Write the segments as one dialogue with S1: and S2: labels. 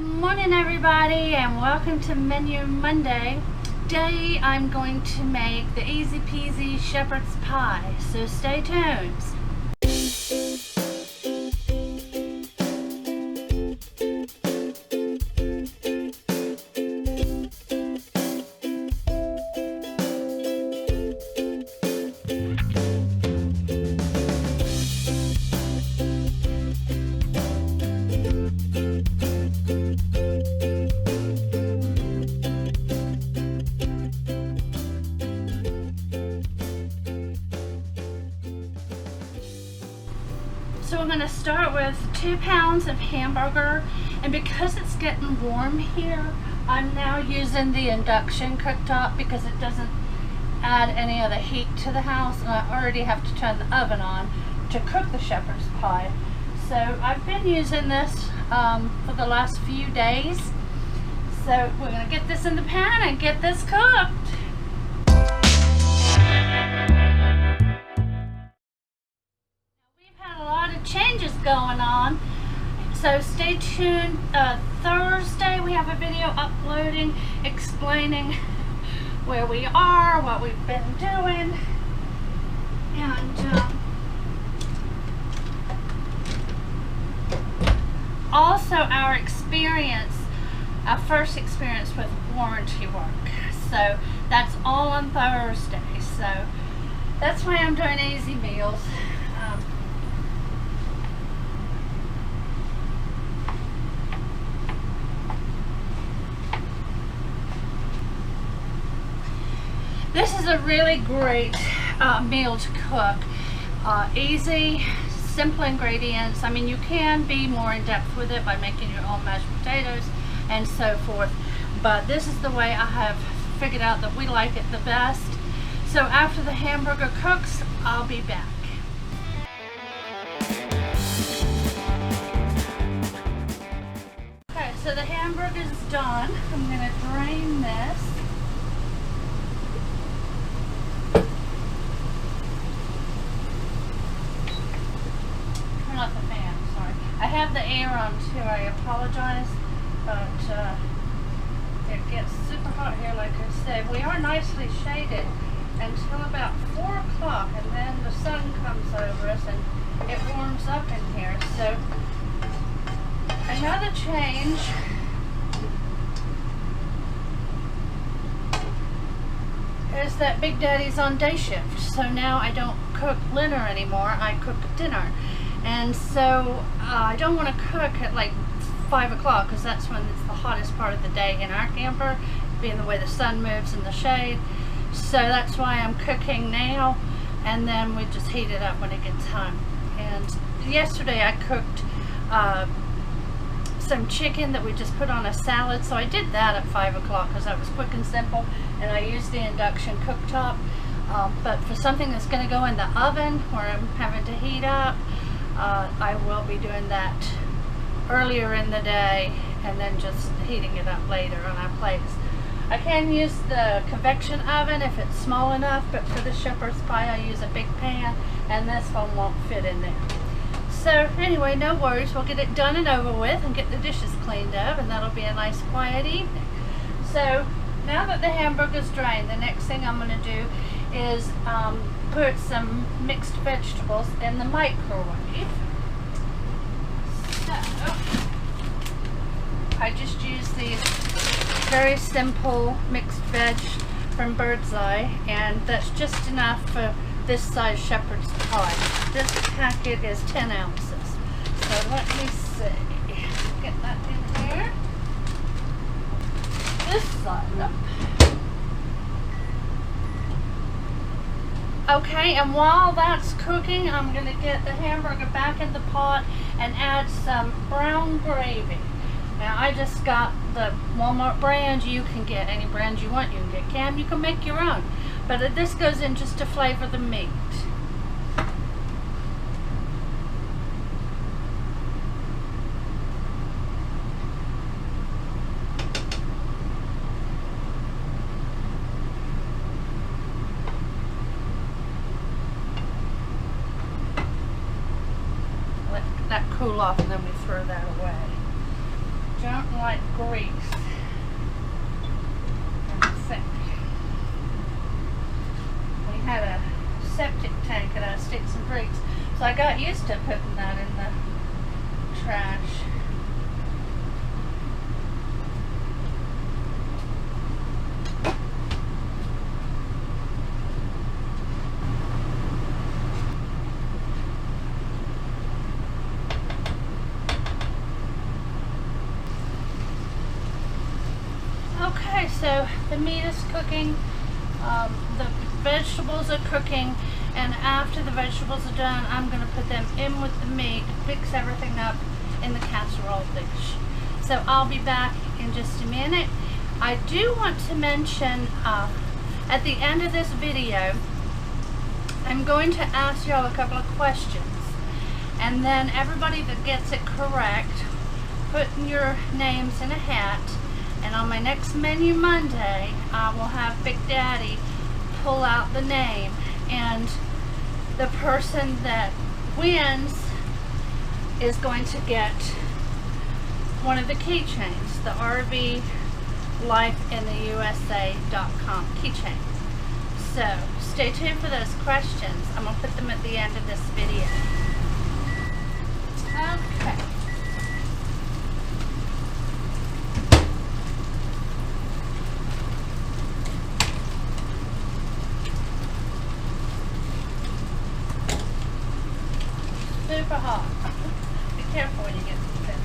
S1: morning everybody, and welcome to Menu Monday. Today I'm going to make the easy peasy shepherd's pie, so stay tuned. So we're going to start with 2 pounds of hamburger, and because it's getting warm here, I'm now using the induction cooktop because it doesn't add any of the heat to the house, and I already have to turn the oven on to cook the shepherd's pie. So I've been using this for the last few days. So we're going to get this in the pan and get this cooked. Changes going on, so stay tuned. Thursday we have a video uploading explaining where we are, what we've been doing, and also our first experience with warranty work. So that's all on Thursday, so that's why I'm doing easy meals. This is a really great meal to cook. Easy, simple ingredients. I mean, you can be more in depth with it by making your own mashed potatoes and so forth, but this is the way I have figured out that we like it the best. So after the hamburger cooks, I'll be back. Okay, so the hamburger's done. I'm going to drain this. Not the fan, sorry. I have the air on too, I apologize, but it gets super hot here, like I said. We are nicely shaded until about 4 o'clock, and then the sun comes over us and it warms up in here. So another change is that Big Daddy's on day shift, so now I don't cook dinner anymore, I cook dinner. And so I don't want to cook at like 5 o'clock because that's when it's the hottest part of the day in our camper, being the way the sun moves in the shade. So that's why I'm cooking now, and then we just heat it up when it gets home. And yesterday I cooked some chicken that we just put on a salad, so I did that at 5 o'clock because that was quick and simple, and I used the induction cooktop. But for something that's going to go in the oven where I'm having to heat up, I will be doing that earlier in the day and then just heating it up later on our plates. I can use the convection oven if it's small enough, but for the shepherd's pie I use a big pan, and this one won't fit in there. So anyway, no worries, we'll get it done and over with and get the dishes cleaned up, and that'll be a nice quiet evening. So now that the hamburger's drained, the next thing I'm going to do is put some mixed vegetables in the microwave. So I just use these very simple mixed veg from Birds Eye, and that's just enough for this size shepherd's pie. This packet is 10 ounces. So let me see. Get that in here. This side up. Okay, and while that's cooking, I'm going to get the hamburger back in the pot and add some brown gravy. Now, I just got the Walmart brand. You can get any brand you want. You can get Cam. You can make your own. But this goes in just to flavor the meat. Let that cool off, and then we throw that away. John? don't like grease. I think. We had a septic tank at our Sticks and Bricks, so I got used to putting that in the trash. Okay, so the meat is cooking, the vegetables are cooking, and after the vegetables are done, I'm going to put them in with the meat, mix everything up in the casserole dish. So I'll be back in just a minute. I do want to mention, at the end of this video, I'm going to ask y'all a couple of questions. And then everybody that gets it correct, put your names in a hat. And on my next Menu Monday, I will have Big Daddy pull out the name. And the person that wins is going to get one of the keychains, the RVLifeintheusa.com keychain. So stay tuned for those questions. I'm going to put them at the end of this video. Okay. Super hot. Be careful when you get to the pan.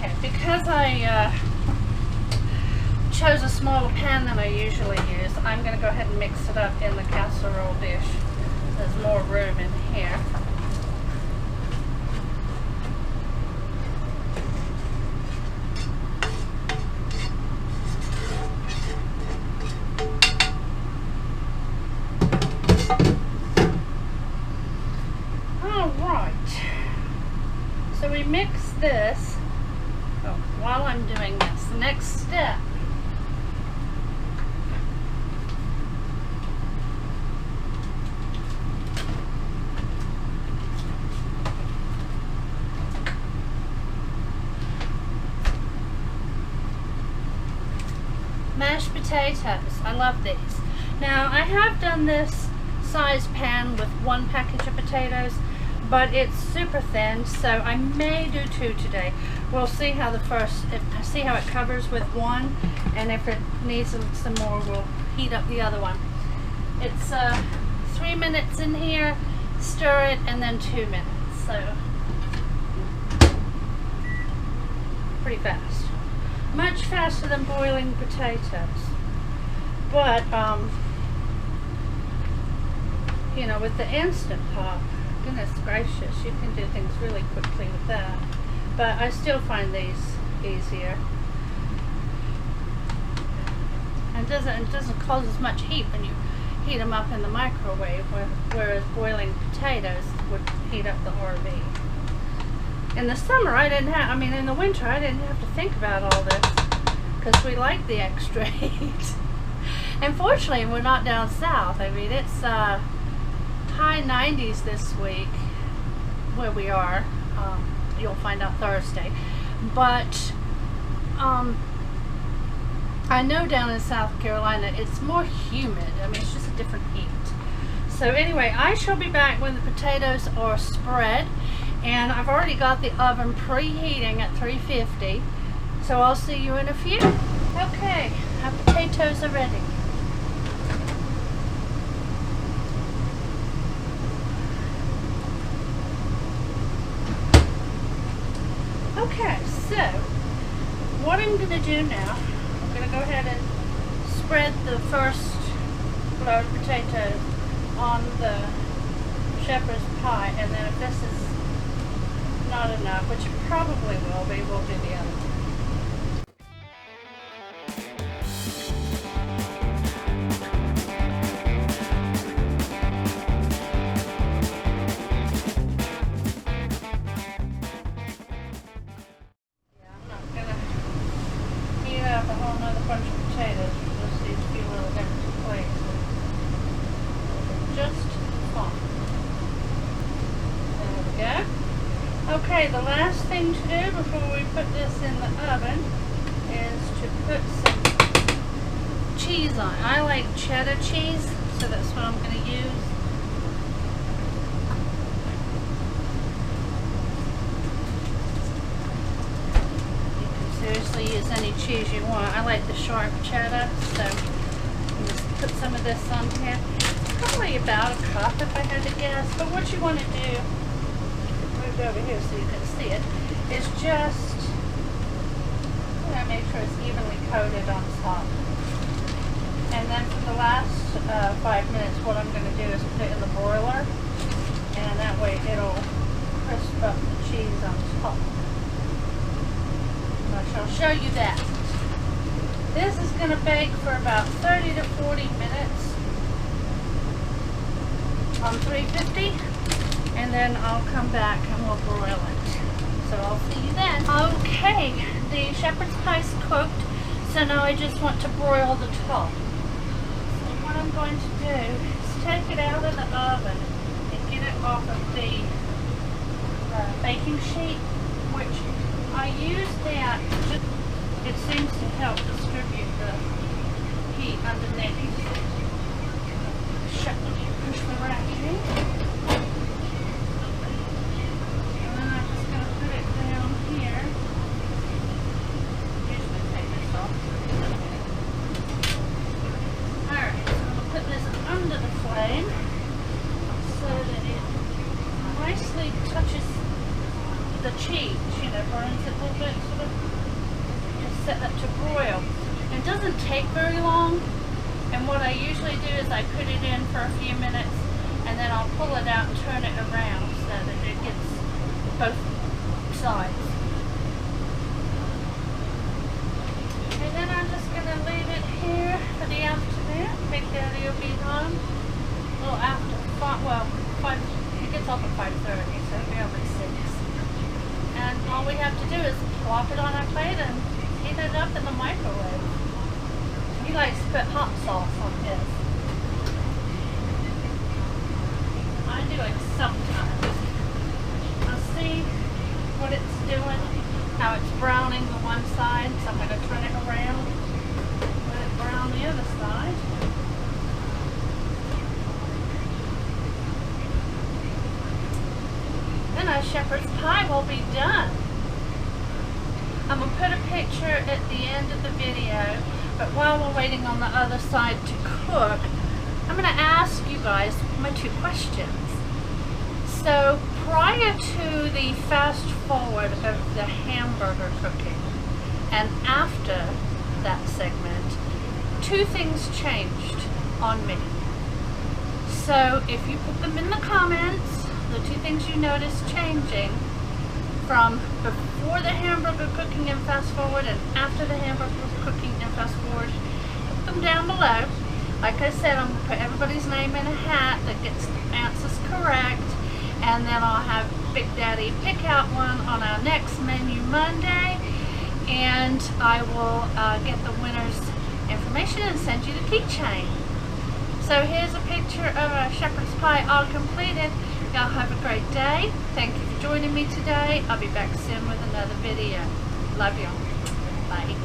S1: Okay, because I chose a smaller pan than I usually use, I'm going to go ahead and mix it up in the casserole dish. There's more room in here. All right. So we mix this. Oh, while I'm doing this, the next step. Mashed potatoes. I love these. Now I have done this size pan with one package of potatoes, but it's super thin, so I may do two today. We'll see how see how it covers with one, and if it needs some more, we'll heat up the other one. It's 3 minutes in here, stir it, and then 2 minutes. So pretty fast. Much faster than boiling potatoes. But, you know, with the Instant Pot, goodness gracious, you can do things really quickly with that. But I still find these easier. And it doesn't cause as much heat when you heat them up in the microwave, whereas boiling potatoes would heat up the RV. In the summer, in the winter, I didn't have to think about all this because we like the extra heat. And fortunately, we're not down south. I mean, it's high 90s this week where we are. You'll find out Thursday. But I know down in South Carolina, it's more humid. I mean, it's just a different heat. So anyway, I shall be back when the potatoes are spread. And I've already got the oven preheating at 350, so I'll see you in a few. Okay, our potatoes are ready. Okay, so what I'm going to do now, I'm going to go ahead and spread the first load of potatoes on the shepherd's pie, and then if this is not enough, which it probably will be, we'll do the other one. bunch of potatoes for just these few little empty plates. Just fine. There we go. Okay, the last thing to do before we put this in the oven is to put some cheese on. I like cheddar cheese, so that's what I'm going to use. You can seriously use any cheese you want. I like the sharp cheddar, so I'm just put some of this on here. Probably about a cup if I had to guess, but what you want to do, move over here so you can see it, is just make sure it's evenly coated on top. And then for the last 5 minutes, what I'm going to do is put it in the broiler, and that way it'll crisp up the cheese on top. I shall show you that. This is going to bake for about 30 to 40 minutes on 350, and then I'll come back and we'll broil it. So I'll see you then. Okay, the shepherd's pie's cooked, so now I just want to broil the top. So what I'm going to do is take it out of the oven and get it off of the baking sheet, which I use that. It seems to help distribute the heat underneath. Push the rack in. The cheese, you know, burns it a little bit, sort of just set that to broil. It doesn't take very long, and what I usually do is I put it in for a few minutes and then I'll pull it out and turn it around so that it gets both sides. And then I'm just going to leave it here for the afternoon. Big Daddy will be home a little after 5, well, 5, he gets off at 5:30, so he'll be home at 6. And all we have to do is plop it on our plate and heat it up in the microwave. He likes to put hot sauce on his. I do it sometimes. I'll see what it's doing, how it's browning the one side, so I'm going to turn it around, let it brown the other side. Then our shepherd's pie will be done. I'm going to put a picture at the end of the video, but while we're waiting on the other side to cook, I'm going to ask you guys my 2 questions. So prior to the fast forward of the hamburger cooking and after that segment, 2 things changed on me. So if you put them in the comments, the 2 things you noticed changing from before the hamburger cooking and fast forward and after the hamburger cooking and fast forward, put them down below. Like I said, I'm going to put everybody's name in a hat that gets the answers correct, and then I'll have Big Daddy pick out one on our next menu Monday, and I will get the winner's information and send you the keychain. So here's a picture of our shepherd's pie all completed. Y'all have a great day. Thank you for joining me today. I'll be back soon with another video. Love y'all. Bye.